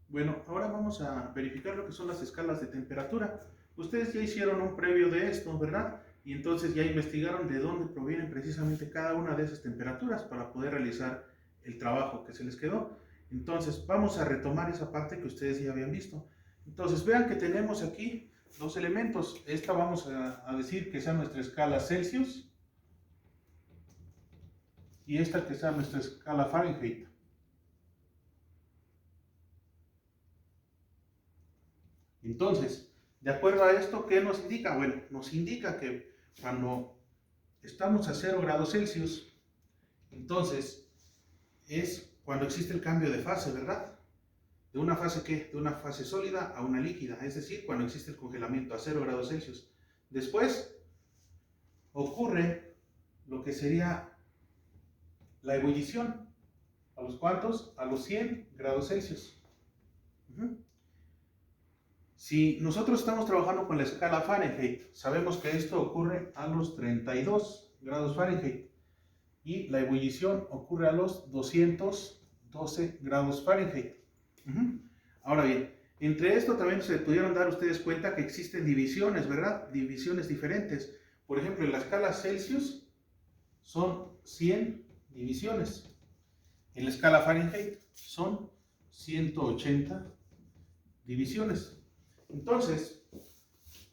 Bueno, ahora vamos a verificar lo que son las escalas de temperatura. Ustedes ya hicieron un previo de esto, ¿verdad? Y entonces ya investigaron de dónde provienen precisamente cada una de esas temperaturas para poder realizar el trabajo que se les quedó. Entonces vamos a retomar esa parte que ustedes ya habían visto. Entonces vean que tenemos aquí dos elementos. Esta vamos a decir que sea nuestra escala Celsius y esta que sea nuestra escala Fahrenheit. Entonces, de acuerdo a esto, ¿qué nos indica? Bueno, nos indica que cuando estamos a 0 grados Celsius, entonces es cuando existe el cambio de fase, ¿verdad? ¿De una fase qué? De una fase sólida a una líquida, es decir, cuando existe el congelamiento a 0 grados Celsius. Después ocurre lo que sería la ebullición. ¿A los cuántos? A los 100 grados Celsius. Si nosotros estamos trabajando con la escala Fahrenheit, sabemos que esto ocurre a los 32 grados Fahrenheit y la ebullición ocurre a los 212 grados Fahrenheit. Ahora bien, entre esto también se pudieron dar ustedes cuenta que existen divisiones, ¿verdad? Divisiones diferentes. Por ejemplo, en la escala Celsius son 100 divisiones. En la escala Fahrenheit son 180 divisiones. Entonces,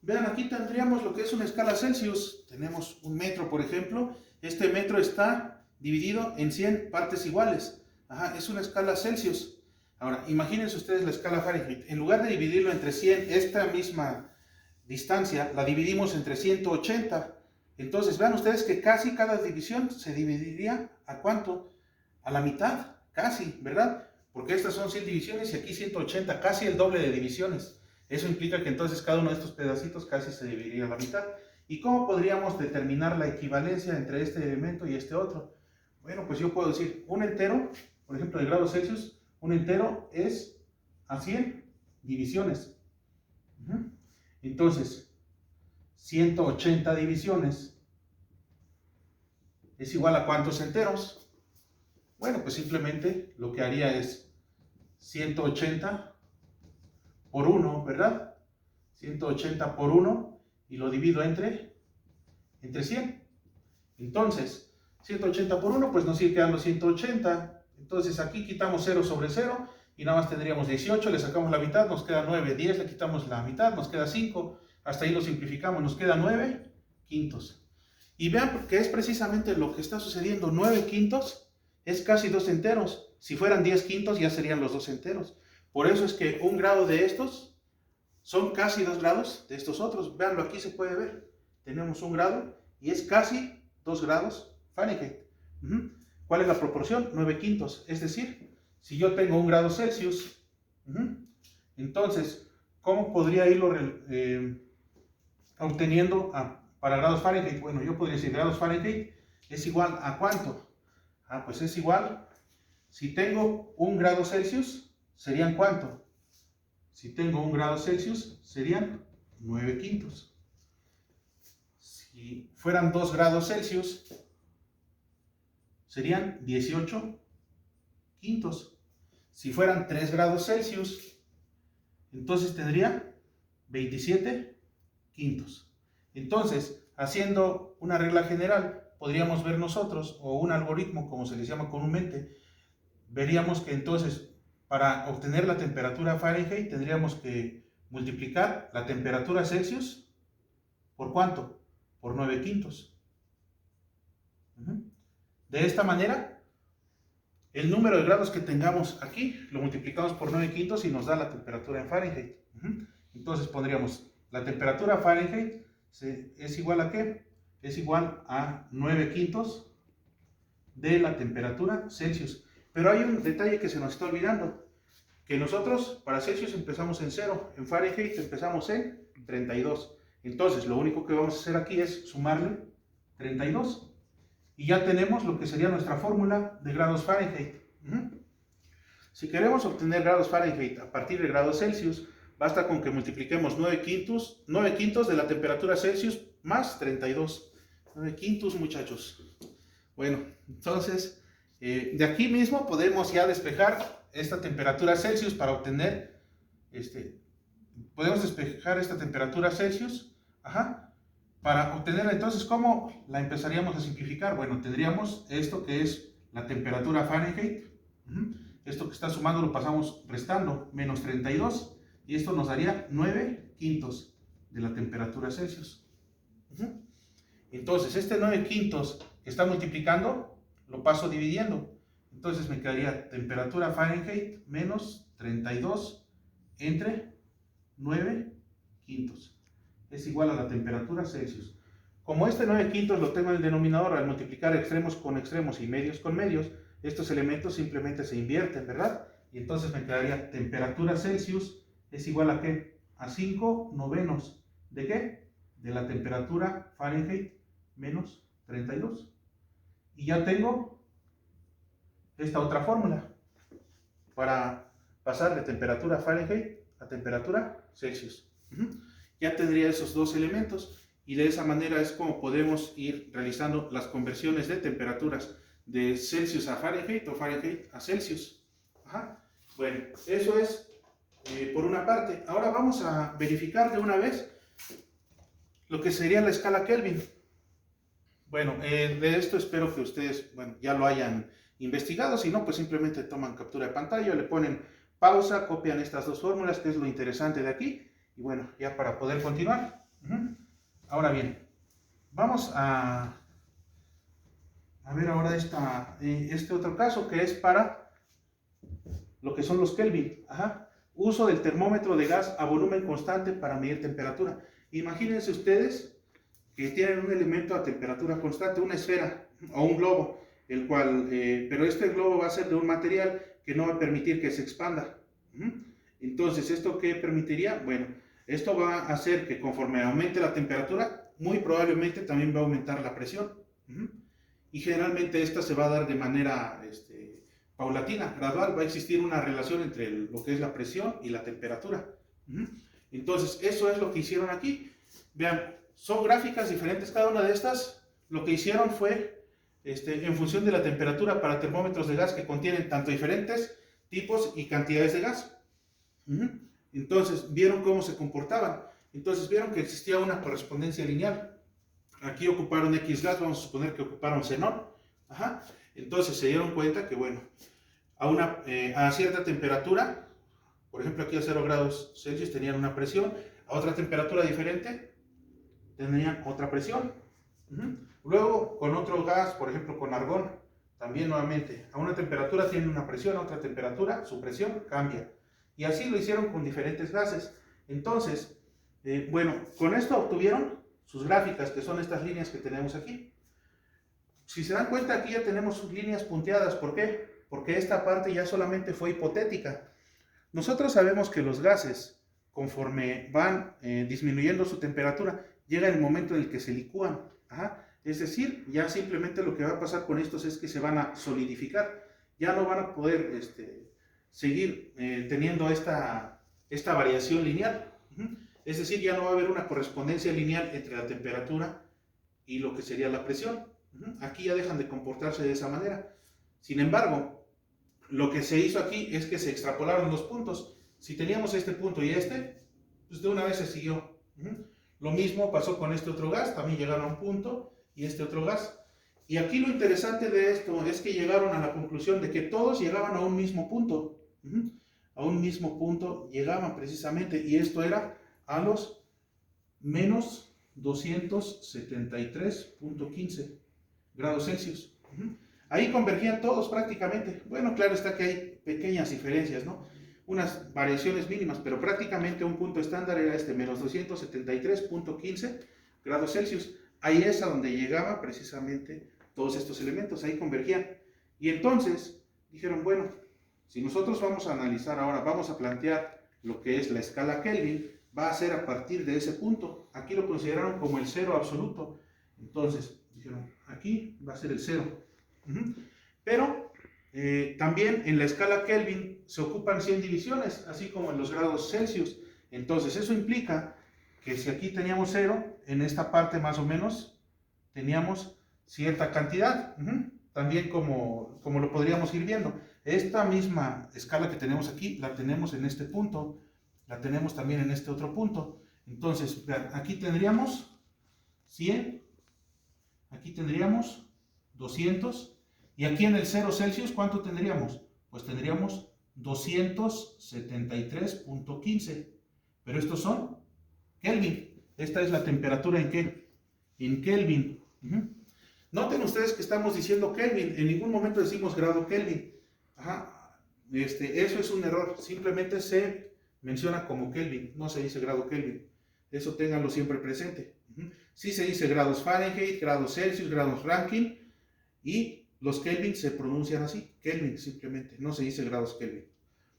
vean, aquí tendríamos lo que es una escala Celsius. Tenemos un metro, por ejemplo. Este metro está dividido en 100 partes iguales. Es una escala Celsius. Ahora, imagínense ustedes la escala Fahrenheit. En lugar de dividirlo entre 100, esta misma distancia la dividimos entre 180. Entonces, vean ustedes que casi cada división se dividiría ¿a cuánto? A la mitad, casi, ¿verdad? Porque estas son 100 divisiones y aquí 180, casi el doble de divisiones. Eso implica que entonces cada uno de estos pedacitos casi se dividiría a la mitad. ¿Y cómo podríamos determinar la equivalencia entre este elemento y este otro? Bueno, pues yo puedo decir, un entero, por ejemplo, de grados Celsius, un entero es a 100 divisiones. Entonces, 180 divisiones es igual a ¿cuántos enteros? Bueno, pues simplemente lo que haría es 180 por 1, ¿verdad? 180 por 1 y lo divido entre 100. Entonces, 180 por 1, pues nos sigue quedando 180. Entonces aquí quitamos 0 sobre 0 y nada más tendríamos 18, le sacamos la mitad, nos queda 9, 10, le quitamos la mitad, nos queda 5, hasta ahí lo simplificamos, nos queda 9 quintos. Y vean que es precisamente lo que está sucediendo, 9 quintos es casi 2 enteros. Si fueran 10 quintos ya serían los 2 enteros. Por eso es que un grado de estos son casi 2 grados de estos otros. Veanlo, aquí se puede ver. Tenemos un grado y es casi 2 grados Fahrenheit. ¿Cuál es la proporción? 9 quintos. Es decir, si yo tengo un grado Celsius, entonces, ¿cómo podría irlo obteniendo para grados Fahrenheit? Bueno, yo podría decir grados Fahrenheit es igual a ¿cuánto? Pues es igual, si tengo un grado Celsius, ¿serían cuánto? Si tengo un grado Celsius, serían 9 quintos. Si fueran 2 grados Celsius, serían 18 quintos. Si fueran 3 grados Celsius, entonces tendría 27 quintos. Entonces, haciendo una regla general, podríamos ver nosotros, o un algoritmo, como se les llama comúnmente, veríamos que entonces, para obtener la temperatura Fahrenheit, tendríamos que multiplicar la temperatura Celsius, ¿por cuánto? Por 9 quintos. De esta manera, el número de grados que tengamos aquí, lo multiplicamos por 9 quintos y nos da la temperatura en Fahrenheit. Entonces pondríamos, la temperatura Fahrenheit es igual a ¿qué? Es igual a 9 quintos de la temperatura Celsius. Pero hay un detalle que se nos está olvidando, que nosotros para Celsius empezamos en 0, en Fahrenheit empezamos en 32. Entonces lo único que vamos a hacer aquí es sumarle 32. Y ya tenemos lo que sería nuestra fórmula de grados Fahrenheit. Si queremos obtener grados Fahrenheit a partir de grados Celsius, basta con que multipliquemos 9 quintos de la temperatura Celsius más 32. 9 quintos, muchachos. Bueno, entonces, de aquí mismo podemos ya despejar esta temperatura Celsius para obtener, podemos despejar esta temperatura Celsius, para obtener entonces, ¿cómo la empezaríamos a simplificar? Bueno, tendríamos esto que es la temperatura Fahrenheit, esto que está sumando lo pasamos restando, menos 32, y esto nos daría 9/5 de la temperatura Celsius. Entonces, este 9/5 que está multiplicando, lo paso dividiendo. Entonces me quedaría temperatura Fahrenheit menos 32 entre 9/5. Es igual a la temperatura Celsius. Como este 9/5 lo tengo en el denominador, al multiplicar extremos con extremos y medios con medios, estos elementos simplemente se invierten, ¿verdad? Y entonces me quedaría temperatura Celsius es igual a ¿qué? A 5/9. ¿De qué? De la temperatura Fahrenheit menos 32. Y ya tengo esta otra fórmula para pasar de temperatura Fahrenheit a temperatura Celsius. Ya tendría esos dos elementos y de esa manera es como podemos ir realizando las conversiones de temperaturas de Celsius a Fahrenheit o Fahrenheit a Celsius. Bueno, eso es por una parte. Ahora vamos a verificar de una vez lo que sería la escala Kelvin. Bueno, de esto espero que ustedes, ya lo hayan investigado. Si no, pues simplemente toman captura de pantalla, le ponen pausa, copian estas dos fórmulas, que es lo interesante de aquí. Y bueno, ya para poder continuar. Ahora bien, vamos a ver ahora este otro caso que es para lo que son los Kelvin. Uso del termómetro de gas a volumen constante para medir temperatura. Imagínense ustedes que tienen un elemento a temperatura constante, una esfera o un globo, el cual, pero este globo va a ser de un material que no va a permitir que se expanda. Entonces, ¿esto qué permitiría? Bueno, esto va a hacer que conforme aumente la temperatura, muy probablemente también va a aumentar la presión. Y generalmente esta se va a dar de manera paulatina, gradual. Va a existir una relación entre lo que es la presión y la temperatura. Entonces, eso es lo que hicieron aquí. Vean, son gráficas diferentes cada una de estas. Lo que hicieron fue, en función de la temperatura para termómetros de gas que contienen tanto diferentes tipos y cantidades de gas. Entonces, vieron cómo se comportaban. Entonces, vieron que existía una correspondencia lineal. Aquí ocuparon X gas, vamos a suponer que ocuparon xenón. Entonces, se dieron cuenta que, bueno, a cierta temperatura, por ejemplo, aquí a 0 grados Celsius tenían una presión, a otra temperatura diferente tendrían otra presión. Luego, con otro gas, por ejemplo, con argón, también nuevamente, a una temperatura tiene una presión, a otra temperatura su presión cambia. Y así lo hicieron con diferentes gases. Entonces, bueno, con esto obtuvieron sus gráficas, que son estas líneas que tenemos aquí. Si se dan cuenta, aquí ya tenemos sus líneas punteadas. ¿Por qué? Porque esta parte ya solamente fue hipotética. Nosotros sabemos que los gases, conforme van disminuyendo su temperatura, llega el momento en el que se licúan. Es decir, ya simplemente lo que va a pasar con estos es que se van a solidificar. Ya no van a poder seguir teniendo esta variación lineal. Es decir, ya no va a haber una correspondencia lineal entre la temperatura y lo que sería la presión. Aquí ya dejan de comportarse de esa manera. Sin embargo, lo que se hizo aquí es que se extrapolaron los puntos. Si teníamos este punto y pues de una vez se siguió. Lo mismo pasó con este otro gas, también llegaron a un punto y este otro gas. Y aquí lo interesante de esto es que llegaron a la conclusión de que todos llegaban a un mismo punto. A un mismo punto llegaban precisamente, y esto era a los menos 273.15 grados Celsius. Ahí convergían todos prácticamente. Bueno, claro está que hay pequeñas diferencias, ¿no? Unas variaciones mínimas, pero prácticamente un punto estándar era menos 273.15 grados Celsius. Ahí es a donde llegaban precisamente todos estos elementos, ahí convergían. Y entonces dijeron, bueno, si nosotros vamos a analizar ahora, vamos a plantear lo que es la escala Kelvin, va a ser a partir de ese punto. Aquí lo consideraron como el cero absoluto. Entonces dijeron, aquí va a ser el cero. Pero también en la escala Kelvin se ocupan 100 divisiones, así como en los grados Celsius. Entonces eso implica que si aquí teníamos 0, en esta parte más o menos teníamos cierta cantidad. También como lo podríamos ir viendo. Esta misma escala que tenemos aquí, la tenemos en este punto, la tenemos también en este otro punto. Entonces, vean, aquí tendríamos 100, aquí tendríamos 200, y aquí en el 0 Celsius, ¿cuánto tendríamos? Pues tendríamos 273.15, pero estos son Kelvin. Esta es la temperatura ¿en qué? En Kelvin. Noten ustedes que estamos diciendo Kelvin, en ningún momento decimos grado Kelvin. Eso es un error, simplemente se menciona como Kelvin, no se dice grado Kelvin. Eso ténganlo siempre presente. Sí se dice grados Fahrenheit, grados Celsius, grados Rankine, y los Kelvin se pronuncian así, Kelvin simplemente, no se dice grados Kelvin.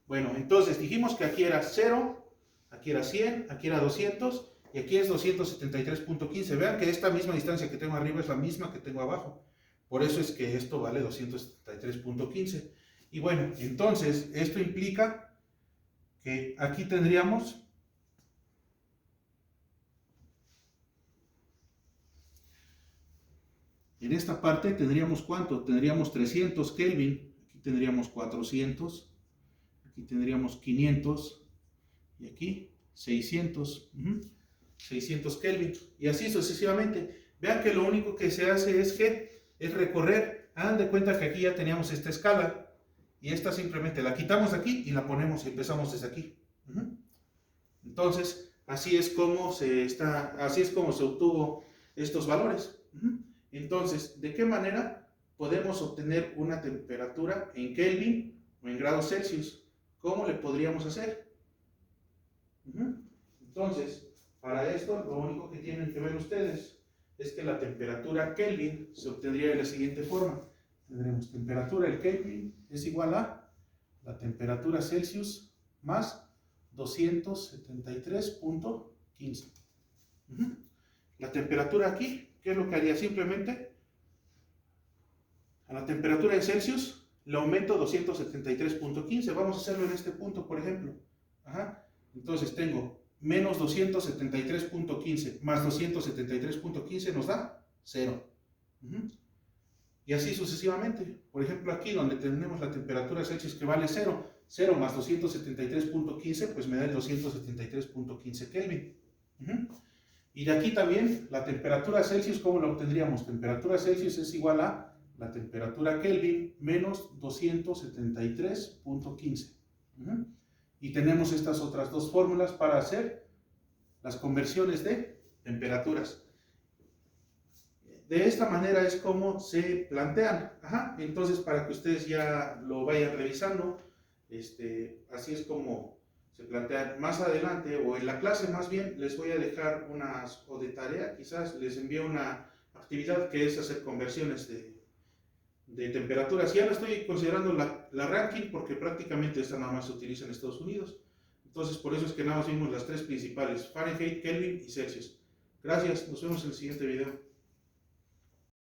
Bueno, entonces dijimos que aquí era 0, aquí era 100, aquí era 200, y aquí es 273.15. Vean que esta misma distancia que tengo arriba es la misma que tengo abajo. Por eso es que esto vale 273.15. Y bueno, entonces esto implica que aquí tendríamos en esta parte tendríamos ¿cuánto? Tendríamos 300 Kelvin, aquí tendríamos 400, aquí tendríamos 500 y aquí 600. 600 Kelvin, y así sucesivamente. Vean que lo único que se hace es recorrer. Hagan de cuenta que aquí ya teníamos esta escala, y esta simplemente la quitamos de aquí y la ponemos y empezamos desde aquí. Entonces, así es como se obtuvo estos valores. Entonces, ¿de qué manera podemos obtener una temperatura en Kelvin o en grados Celsius? ¿Cómo le podríamos hacer? Entonces, para esto, lo único que tienen que ver ustedes es que la temperatura Kelvin se obtendría de la siguiente forma. Tendremos temperatura del Kelvin es igual a la temperatura Celsius más 273.15. La temperatura aquí, ¿qué es lo que haría? Simplemente a la temperatura en Celsius le aumento 273.15. Vamos a hacerlo en este punto, por ejemplo. Entonces tengo menos 273.15 más 273.15 nos da 0. Y así sucesivamente. Por ejemplo, aquí donde tenemos la temperatura Celsius que vale 0, 0 más 273.15, pues me da el 273.15 Kelvin. Y de aquí también, la temperatura Celsius, ¿cómo la obtendríamos? Temperatura Celsius es igual a la temperatura Kelvin menos 273.15. Y tenemos estas otras dos fórmulas para hacer las conversiones de temperaturas. De esta manera es como se plantean. Entonces, para que ustedes ya lo vayan revisando, así es como se plantean. Más adelante, o en la clase más bien, les voy a dejar o de tarea, quizás les envío una actividad que es hacer conversiones de temperaturas. Ya no estoy considerando la Rankine porque prácticamente esta nada más se utiliza en Estados Unidos. Entonces, por eso es que nada más vimos las tres principales: Fahrenheit, Kelvin y Celsius. Gracias, nos vemos en el siguiente video.